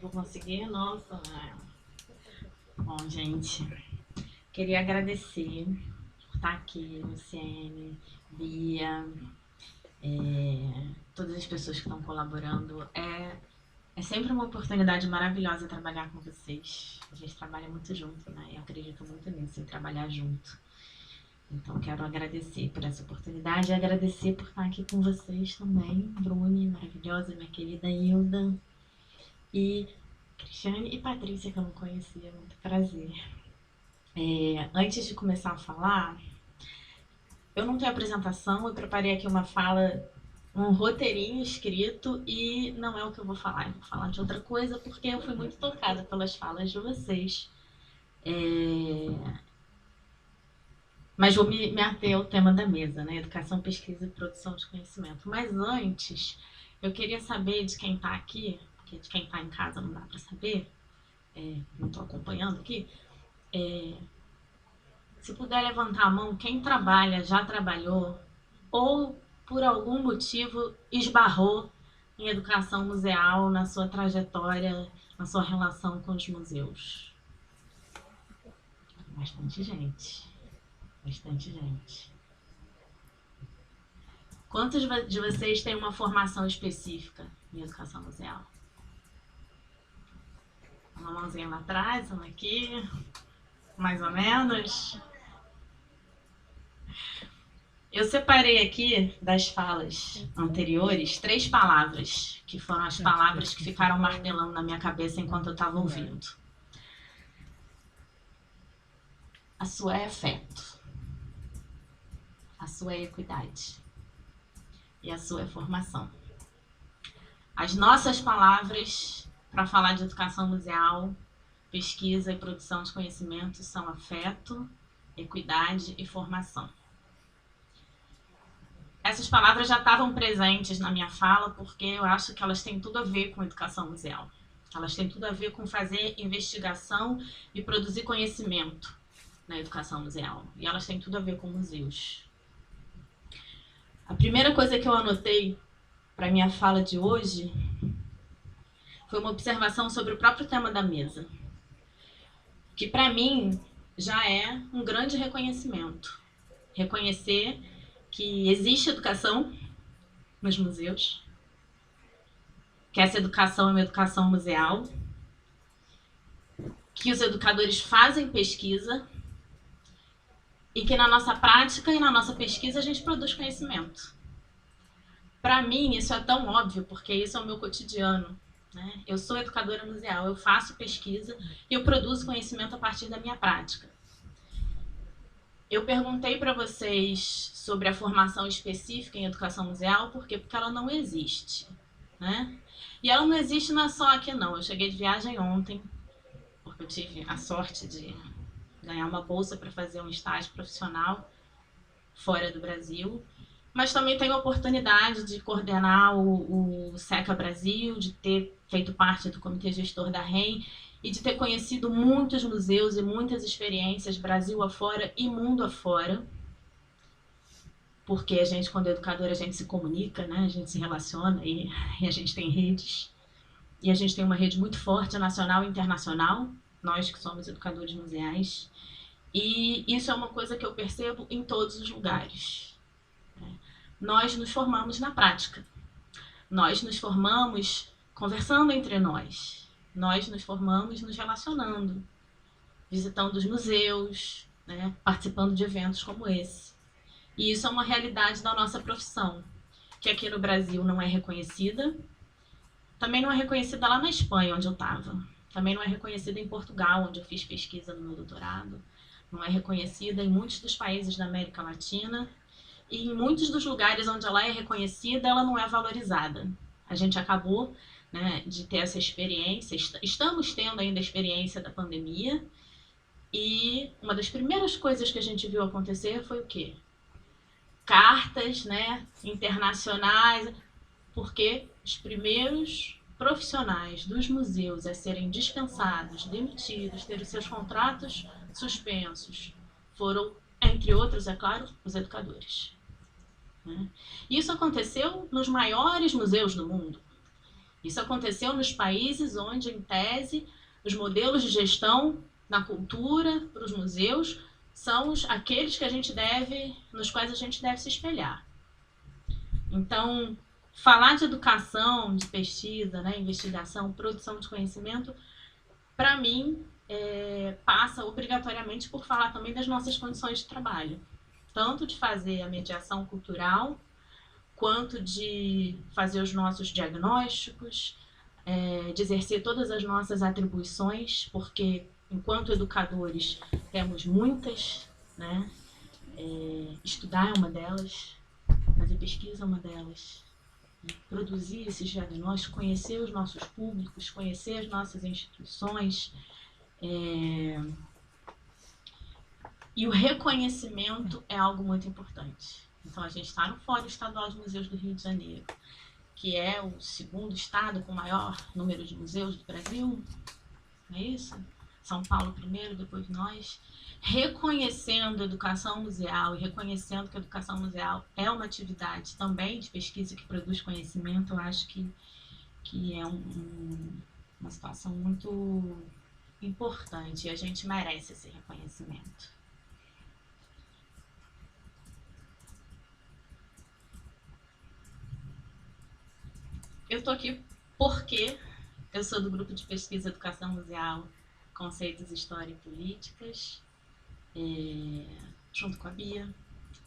vou conseguir, nossa. Bom, gente, queria agradecer por estar aqui, Luciene, Bia, todas as pessoas que estão colaborando. É sempre uma oportunidade maravilhosa trabalhar com vocês. A gente trabalha muito junto, né? Eu acredito muito nisso, em trabalhar junto. Então, quero agradecer por essa oportunidade e agradecer por estar aqui com vocês também. Bruni, maravilhosa, minha querida Hilda. E Cristiane e Patrícia, que eu não conhecia. Muito prazer. Antes de começar a falar, eu não tenho apresentação, eu preparei aqui uma fala, um roteirinho escrito e não é o que eu vou falar. Eu vou falar de outra coisa porque eu fui muito tocada pelas falas de vocês. Mas vou me ater ao tema da mesa, né? Educação, pesquisa e produção de conhecimento. Mas antes, eu queria saber de quem está aqui, porque de quem está em casa não dá para saber, não estou acompanhando aqui, se puder levantar a mão, quem trabalha, já trabalhou, ou por algum motivo esbarrou em educação museal na sua trajetória, na sua relação com os museus. Bastante gente. Bastante gente. Quantos de vocês têm uma formação específica em educação museal? Uma mãozinha lá atrás, uma aqui, mais ou menos. Eu separei aqui das falas anteriores 3 palavras, que foram as palavras que ficaram martelando na minha cabeça enquanto eu estava ouvindo. A sua é afeto. A sua é equidade. E a sua é formação. As nossas palavras para falar de educação museal, pesquisa e produção de conhecimento são afeto, equidade e formação. Essas palavras já estavam presentes na minha fala porque eu acho que elas têm tudo a ver com educação museal. Elas têm tudo a ver com fazer investigação e produzir conhecimento na educação museal. E elas têm tudo a ver com museus. A primeira coisa que eu anotei para minha fala de hoje foi uma observação sobre o próprio tema da mesa, que para mim já é um grande reconhecimento. Reconhecer que existe educação nos museus, que essa educação é uma educação museal, que os educadores fazem pesquisa e que na nossa prática e na nossa pesquisa a gente produz conhecimento. Para mim, isso é tão óbvio, porque isso é o meu cotidiano, né? Eu sou educadora museal, eu faço pesquisa e eu produzo conhecimento a partir da minha prática. Eu perguntei para vocês sobre a formação específica em educação museal, por quê? Porque ela não existe, né? E ela não existe não é só aqui, não. Eu cheguei de viagem ontem, porque eu tive a sorte de ganhar uma bolsa para fazer um estágio profissional fora do Brasil, mas também tenho a oportunidade de coordenar o SECA Brasil, de ter feito parte do comitê gestor da REM e de ter conhecido muitos museus e muitas experiências Brasil afora e mundo afora, porque a gente, quando é educadora, a gente se comunica, né? A gente se relaciona e a gente tem redes, e a gente tem uma rede muito forte, nacional e internacional, nós que somos educadores museais. E isso é uma coisa que eu percebo em todos os lugares. Nós nos formamos na prática. Nós nos formamos conversando entre nós. Nós nos formamos nos relacionando, visitando os museus, né, participando de eventos como esse. E isso é uma realidade da nossa profissão, que aqui no Brasil não é reconhecida. Também não é reconhecida lá na Espanha, onde eu estava. Também não é reconhecida em Portugal, onde eu fiz pesquisa no meu doutorado. Não é reconhecida em muitos dos países da América Latina. E em muitos dos lugares onde ela é reconhecida, ela não é valorizada. A gente acabou, né, de ter essa experiência, estamos tendo ainda a experiência da pandemia. E uma das primeiras coisas que a gente viu acontecer foi o quê? Cartas, né, internacionais, porque os primeiros profissionais dos museus a serem dispensados, demitidos, ter os seus contratos suspensos, foram, entre outros, é claro, os educadores. Isso aconteceu nos maiores museus do mundo. Isso aconteceu nos países onde, em tese, os modelos de gestão na cultura, para os museus, são aqueles que nos quais a gente deve se espelhar. Então, falar de educação, de pesquisa, né, investigação, produção de conhecimento, para mim, passa obrigatoriamente por falar também das nossas condições de trabalho. Tanto de fazer a mediação cultural, quanto de fazer os nossos diagnósticos, de exercer todas as nossas atribuições, porque enquanto educadores temos muitas, né? Estudar é uma delas, fazer pesquisa é uma delas, produzir esses diagnósticos, conhecer os nossos públicos, conhecer as nossas instituições, e o reconhecimento é algo muito importante. Então, a gente está no Fórum Estadual de Museus do Rio de Janeiro, que é o segundo estado com maior número de museus do Brasil, não é isso? São Paulo primeiro, depois nós. Reconhecendo a educação museal e reconhecendo que a educação museal é uma atividade também de pesquisa que produz conhecimento, eu acho que é uma situação muito importante e a gente merece esse reconhecimento. Eu estou aqui porque eu sou do grupo de pesquisa Educação Museal, Conceitos, História e Políticas, junto com a Bia,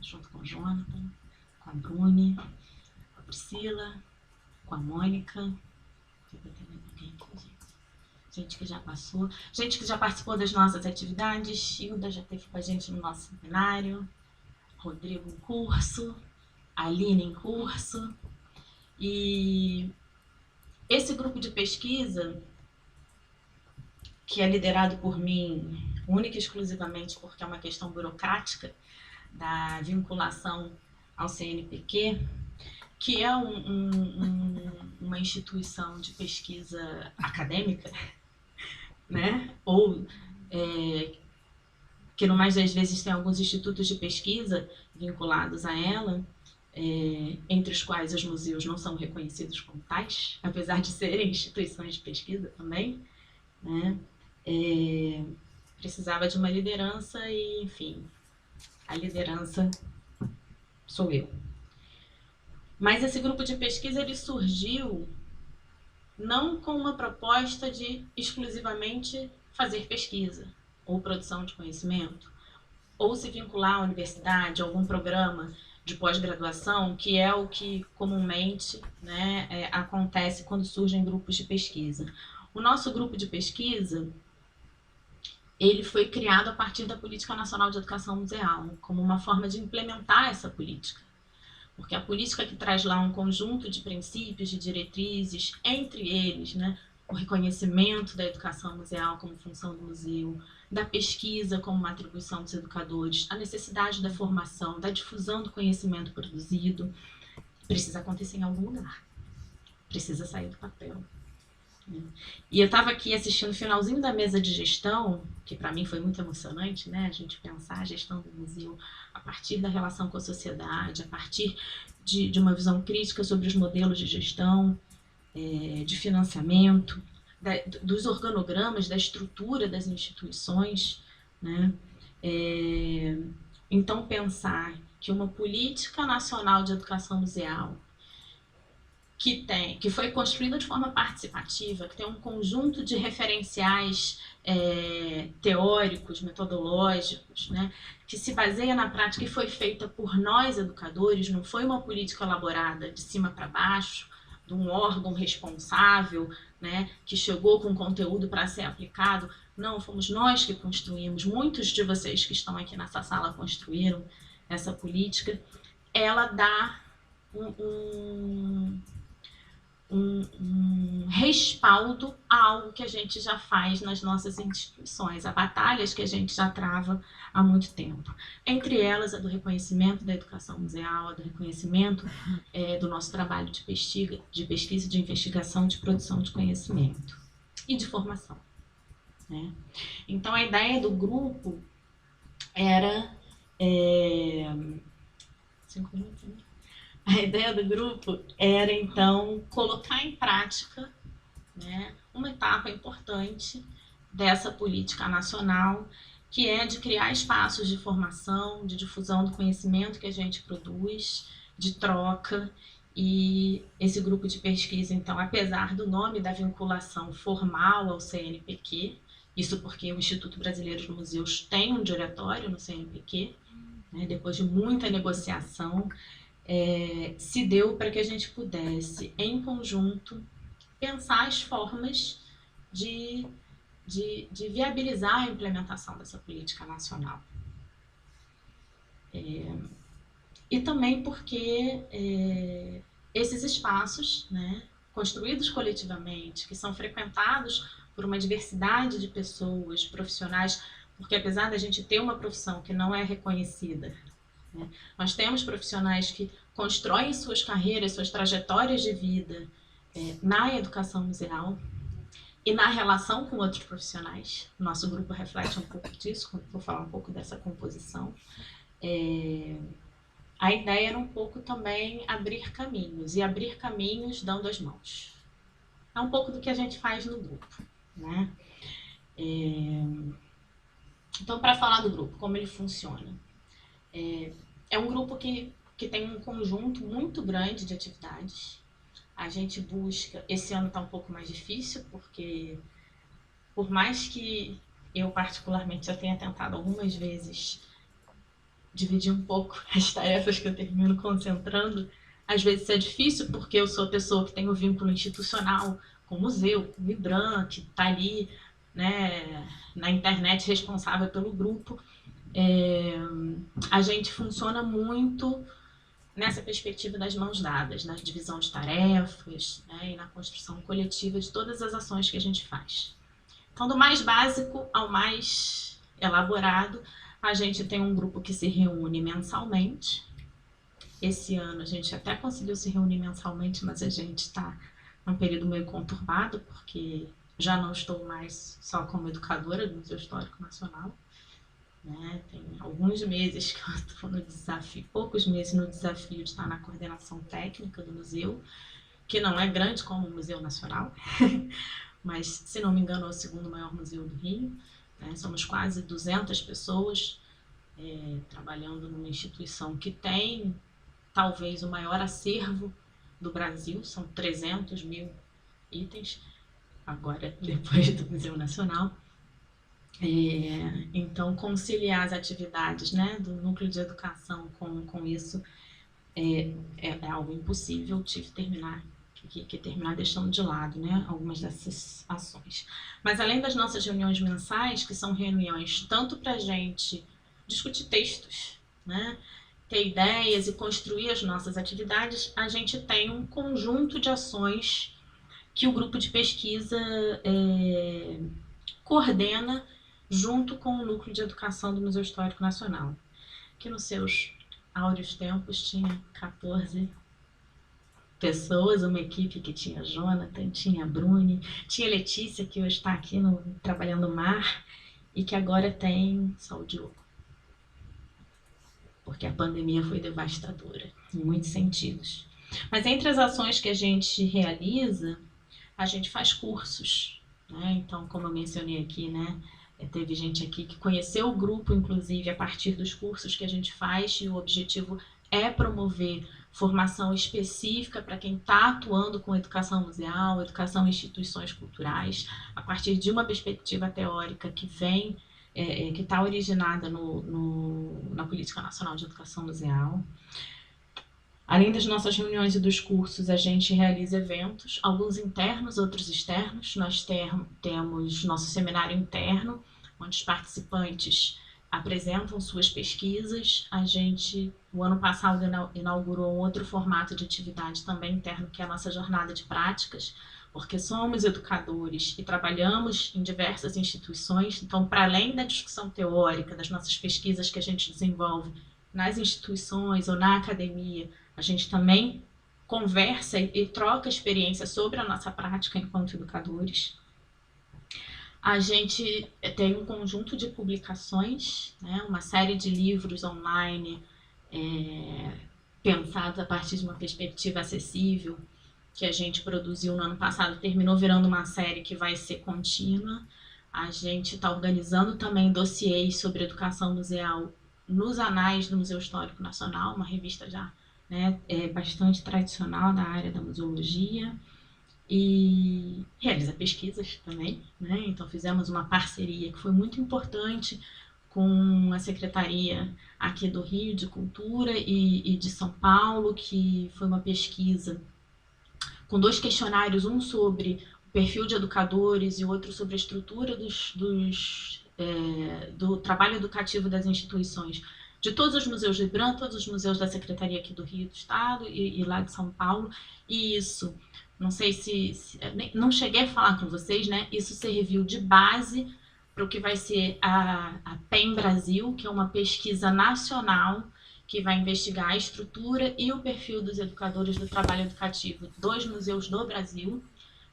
junto com o Jonathan, com a Bruni, com a Priscila, com a Mônica, gente que já passou, gente que já participou das nossas atividades, Hilda já esteve com a gente no nosso seminário, Rodrigo em curso, Aline em curso. E esse grupo de pesquisa, que é liderado por mim, única e exclusivamente porque é uma questão burocrática da vinculação ao CNPq, que é uma instituição de pesquisa acadêmica, né? Ou que no mais das vezes tem alguns institutos de pesquisa vinculados a ela, entre os quais os museus não são reconhecidos como tais, apesar de serem instituições de pesquisa também, né? Precisava de uma liderança e, enfim, a liderança sou eu. Mas esse grupo de pesquisa ele surgiu não com uma proposta de exclusivamente fazer pesquisa ou produção de conhecimento, ou se vincular à universidade, a algum programa de pós-graduação, que é o que comumente, né, acontece quando surgem grupos de pesquisa. O nosso grupo de pesquisa ele foi criado a partir da Política Nacional de Educação Museal, como uma forma de implementar essa política. Porque a política que traz lá um conjunto de princípios, de diretrizes, entre eles, né, o reconhecimento da educação museal como função do museu, da pesquisa como uma atribuição dos educadores, a necessidade da formação, da difusão do conhecimento produzido, precisa acontecer em algum lugar, precisa sair do papel. E eu estava aqui assistindo o finalzinho da mesa de gestão, que para mim foi muito emocionante, né? A gente pensar a gestão do museu a partir da relação com a sociedade, a partir de uma visão crítica sobre os modelos de gestão, de financiamento, dos organogramas, da estrutura das instituições, né? Então, pensar que uma política nacional de educação museal que foi construída de forma participativa, que tem um conjunto de referenciais teóricos, metodológicos, né, que se baseia na prática e foi feita por nós, educadores, não foi uma política elaborada de cima para baixo, de um órgão responsável, né, que chegou com conteúdo para ser aplicado. Não, fomos nós que construímos, muitos de vocês que estão aqui nessa sala construíram essa política. Ela dá um respaldo a algo que a gente já faz nas nossas instituições, a batalhas que a gente já trava há muito tempo. Entre elas, a do reconhecimento da educação museal, a do reconhecimento do nosso trabalho de pesquisa, de investigação, de produção de conhecimento e de formação, né? Então, a ideia do grupo era... 5 minutos, né? A ideia do grupo era, então, colocar em prática, né, uma etapa importante dessa política nacional, que é de criar espaços de formação, de difusão do conhecimento que a gente produz, de troca. E esse grupo de pesquisa, então, apesar do nome da vinculação formal ao CNPq, isso porque o Instituto Brasileiro de Museus tem um diretório no CNPq, né, depois de muita negociação, se deu para que a gente pudesse, em conjunto, pensar as formas de viabilizar a implementação dessa política nacional. E também porque esses espaços, né, construídos coletivamente, que são frequentados por uma diversidade de pessoas, profissionais, porque apesar da gente ter uma profissão que não é reconhecida, né, nós temos profissionais que constroem suas carreiras, suas trajetórias de vida na educação museal e na relação com outros profissionais. Nosso grupo reflete um pouco disso, quando vou falar um pouco dessa composição. A ideia era um pouco também abrir caminhos, e abrir caminhos dando as mãos. É um pouco do que a gente faz no grupo, né? Então, para falar do grupo, como ele funciona. É um grupo que tem um conjunto muito grande de atividades. A gente busca... Esse ano está um pouco mais difícil, porque por mais que eu particularmente já tenha tentado algumas vezes dividir um pouco as tarefas que eu termino concentrando, às vezes é difícil porque eu sou a pessoa que tem o vínculo institucional com o museu, com o IBRAM, que está ali, né, na internet responsável pelo grupo. A gente funciona muito nessa perspectiva das mãos dadas, na divisão de tarefas, né, e na construção coletiva de todas as ações que a gente faz. Então, do mais básico ao mais elaborado, a gente tem um grupo que se reúne mensalmente. Esse ano a gente até conseguiu se reunir mensalmente, mas a gente está num período meio conturbado, porque já não estou mais só como educadora do Museu Histórico Nacional. Né? Tem alguns meses que eu estou no desafio, poucos meses no desafio de estar na coordenação técnica do museu, que não é grande como o Museu Nacional, mas, se não me engano, é o segundo maior museu do Rio. Né? Somos quase 200 pessoas trabalhando numa instituição que tem talvez o maior acervo do Brasil, são 300 mil itens, agora depois do Museu Nacional. Então, conciliar as atividades, né, do núcleo de educação com isso é algo impossível. Tive que terminar deixando de lado, né, algumas dessas ações. Mas além das nossas reuniões mensais, que são reuniões tanto para a gente discutir textos, né, ter ideias e construir as nossas atividades, a gente tem um conjunto de ações que o grupo de pesquisa coordena junto com o Núcleo de Educação do Museu Histórico Nacional, que nos seus áureos tempos tinha 14 pessoas, uma equipe que tinha Jonathan, tinha Bruni, tinha Letícia, que hoje está aqui trabalhando no mar, e que agora tem só o Diogo. Porque a pandemia foi devastadora, em muitos sentidos. Mas entre as ações que a gente realiza, a gente faz cursos, né? Então, como eu mencionei aqui, né, teve gente aqui que conheceu o grupo, inclusive, a partir dos cursos que a gente faz, e o objetivo é promover formação específica para quem está atuando com educação museal, educação em instituições culturais, a partir de uma perspectiva teórica que vem, que está originada na Política Nacional de Educação Museal. Além das nossas reuniões e dos cursos, a gente realiza eventos, alguns internos, outros externos. Nós temos nosso seminário interno, onde os participantes apresentam suas pesquisas. A gente, o ano passado, inaugurou um outro formato de atividade também interno, que é a nossa jornada de práticas, porque somos educadores e trabalhamos em diversas instituições. Então, para além da discussão teórica, das nossas pesquisas que a gente desenvolve nas instituições ou na academia, a gente também conversa e troca experiência sobre a nossa prática enquanto educadores. A gente tem um conjunto de publicações, né, uma série de livros online pensados a partir de uma perspectiva acessível, que a gente produziu no ano passado, terminou virando uma série que vai ser contínua. A gente está organizando também dossiês sobre educação museal nos anais do Museu Histórico Nacional, uma revista já, né, bastante tradicional da área da museologia, e realiza pesquisas também, né? Então fizemos uma parceria que foi muito importante com a Secretaria aqui do Rio de Cultura e de São Paulo, que foi uma pesquisa com 2 questionários, um sobre o perfil de educadores e outro sobre a estrutura do trabalho educativo das instituições de todos os museus do IBRAM, todos os museus da Secretaria aqui do Rio do Estado e lá de São Paulo. E isso, não sei não cheguei a falar com vocês, né? Isso serviu de base para o que vai ser a PEN Brasil, que é uma pesquisa nacional que vai investigar a estrutura e o perfil dos educadores do trabalho educativo dos museus do Brasil.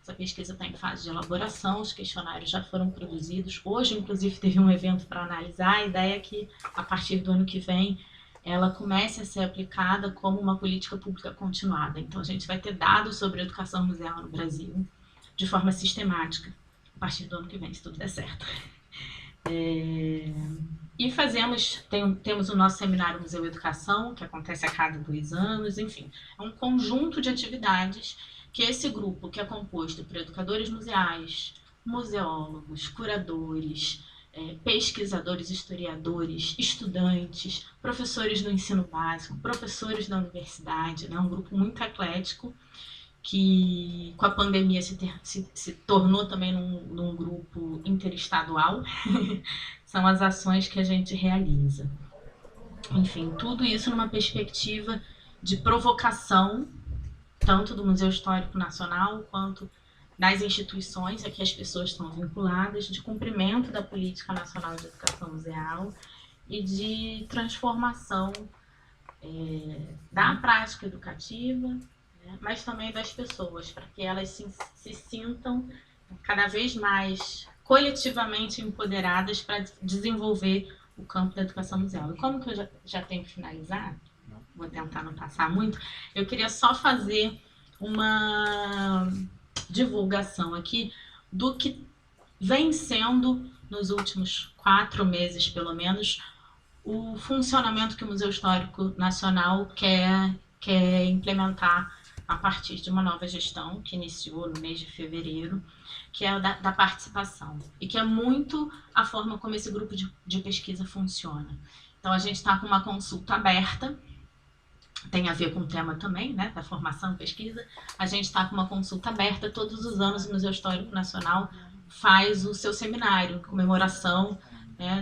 Essa pesquisa está em fase de elaboração, os questionários já foram produzidos. Hoje, inclusive, teve um evento para analisar. A ideia é que, a partir do ano que vem, ela comece a ser aplicada como uma política pública continuada. Então, a gente vai ter dados sobre a educação museal no Brasil de forma sistemática, a partir do ano que vem, se tudo der certo. E temos o nosso seminário Museu Educação, que acontece a cada 2 anos, enfim. É um conjunto de atividades que esse grupo, que é composto por educadores museais, museólogos, curadores, pesquisadores, historiadores, estudantes, professores do ensino básico, professores da universidade, né? Um grupo muito eclético, que com a pandemia se tornou também num grupo interestadual. São as ações que a gente realiza. Enfim, tudo isso numa perspectiva de provocação, tanto do Museu Histórico Nacional quanto das instituições a que as pessoas estão vinculadas, de cumprimento da Política Nacional de Educação Museal e de transformação da prática educativa, né, mas também das pessoas, para que elas se sintam cada vez mais coletivamente empoderadas para desenvolver o campo da educação museal. E como que eu já tenho que finalizar, vou tentar não passar muito, eu queria só fazer uma divulgação aqui do que vem sendo, nos últimos 4 meses pelo menos, o funcionamento que o Museu Histórico Nacional quer implementar a partir de uma nova gestão que iniciou no mês de fevereiro, que é a da participação, e que é muito a forma como esse grupo de pesquisa funciona. Então, a gente está com uma consulta aberta, tem a ver com o tema também, né, da formação e pesquisa. A gente está com uma consulta aberta, todos os anos o Museu Histórico Nacional faz o seu seminário, comemoração, né,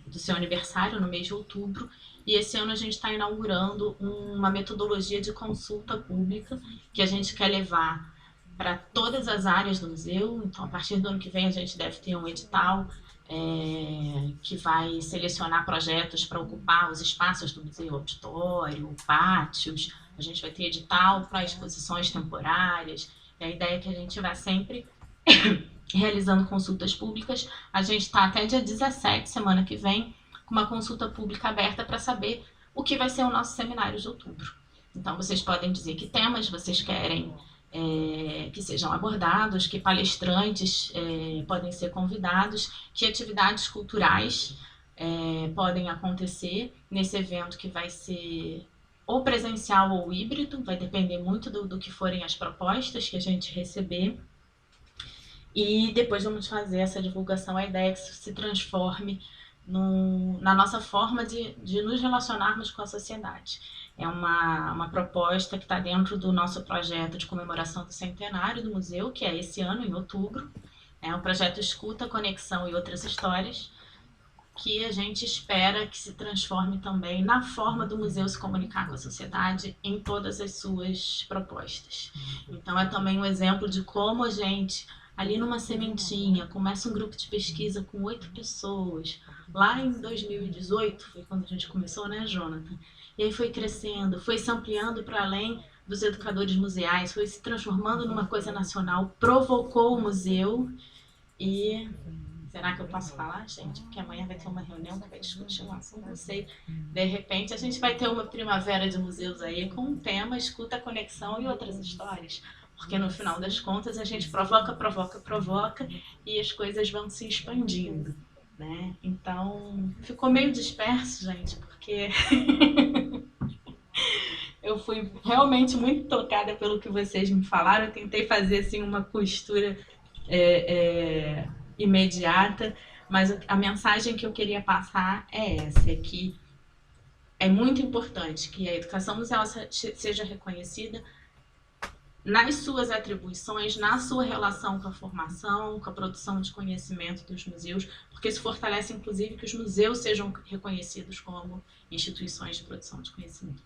do seu aniversário, no mês de outubro, e esse ano a gente está inaugurando uma metodologia de consulta pública que a gente quer levar para todas as áreas do museu. Então, a partir do ano que vem, a gente deve ter um edital que vai selecionar projetos para ocupar os espaços do museu, auditório, pátios. A gente vai ter edital para exposições temporárias. E a ideia é que a gente vai sempre realizando consultas públicas. A gente está até dia 17, semana que vem, com uma consulta pública aberta para saber o que vai ser o nosso seminário de outubro. Então, vocês podem dizer que temas vocês querem que sejam abordados, que palestrantes podem ser convidados, que atividades culturais podem acontecer nesse evento, que vai ser ou presencial ou híbrido, vai depender muito do que forem as propostas que a gente receber. E depois vamos fazer essa divulgação. A ideia é que isso se transforme na nossa forma de nos relacionarmos com a sociedade. É uma proposta que está dentro do nosso projeto de comemoração do centenário do museu, que é esse ano, em outubro. É um projeto Escuta, Conexão e Outras Histórias, que a gente espera que se transforme também na forma do museu se comunicar com a sociedade em todas as suas propostas. Então, é também um exemplo de como a gente, ali numa sementinha, começa um grupo de pesquisa com 8 pessoas. Lá em 2018, foi quando a gente começou, né, Jonathan? E aí foi crescendo, foi se ampliando para além dos educadores museais, foi se transformando numa coisa nacional, provocou o museu e Será que eu posso falar, gente? Porque amanhã vai ter uma reunião que vai discutir um assunto, não sei. De repente, a gente vai ter uma primavera de museus aí com um tema escuta, conexão e outras histórias. Porque no final das contas, a gente provoca, provoca, provoca e as coisas vão se expandindo, né? Então, ficou meio disperso, gente, porque eu fui realmente muito tocada pelo que vocês me falaram. Eu tentei fazer assim uma costura imediata, mas a mensagem que eu queria passar é essa, é que é muito importante que a educação museal seja reconhecida nas suas atribuições, na sua relação com a formação, com a produção de conhecimento dos museus, porque isso fortalece, inclusive, que os museus sejam reconhecidos como instituições de produção de conhecimento.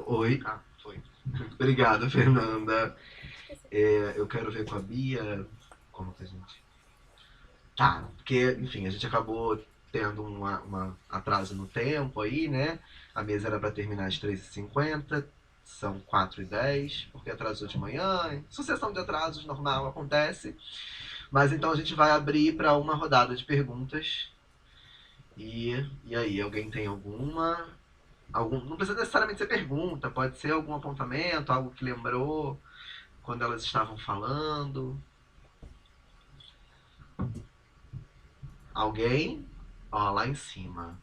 Oi. Ah, foi. Obrigado, Fernanda. Eu quero ver com a Bia como que a gente... Tá, porque, enfim, a gente acabou tendo um atraso no tempo aí, né? A mesa era para terminar às 3h50, são 4h10, porque atrasou de manhã. Sucessão de atrasos normal acontece. Mas então a gente vai abrir para uma rodada de perguntas. E aí, alguém tem não precisa necessariamente ser pergunta, pode ser algum apontamento, algo que lembrou quando elas estavam falando. Alguém? Ó, lá em cima.